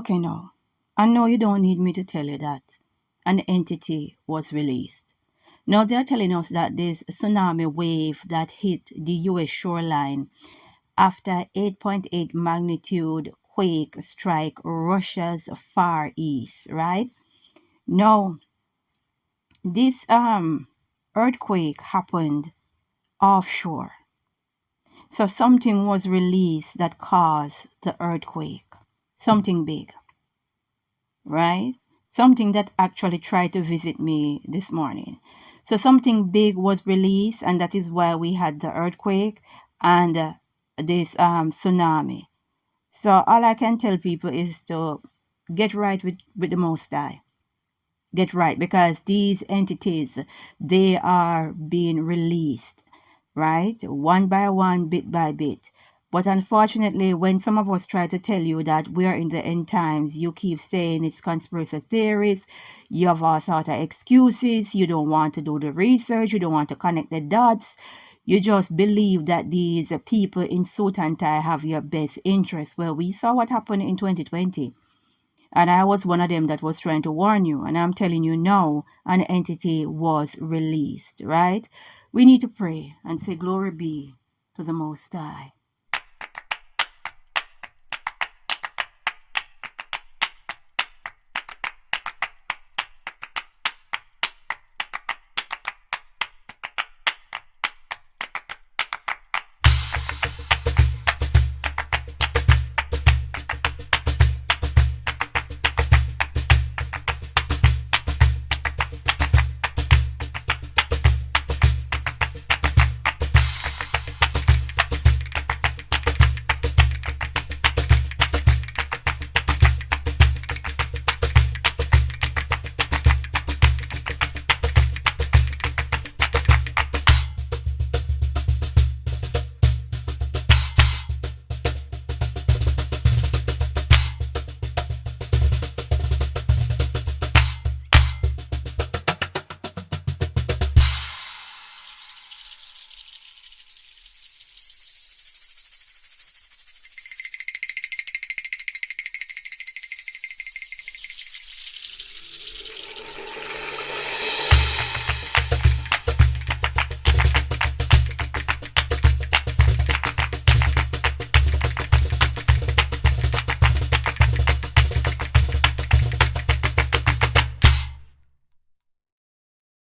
Okay, now, I know you don't need me to tell you that an entity was released. Now they're telling us that this tsunami wave that hit the US shoreline after 8.8 magnitude quake strike Russia's Far East, right? Now, this earthquake happened offshore. So something was released that caused the earthquake. Something big, right? Something that actually tried to visit me this morning. So something big was released, and that is why we had the earthquake and this tsunami. So all I can tell people is to get right with the Most High. Get right, because these entities, they are being released, right? One by one, bit by bit. But unfortunately, when some of us try to tell you that we're in the end times, you keep saying it's conspiracy theories, you have all sort of excuses, you don't want to do the research, you don't want to connect the dots, you just believe that these people in suit and tie have your best interest. Well, we saw what happened in 2020. And I was one of them that was trying to warn you. And I'm telling you now, an entity was released, right? We need to pray and say, glory be to the Most High.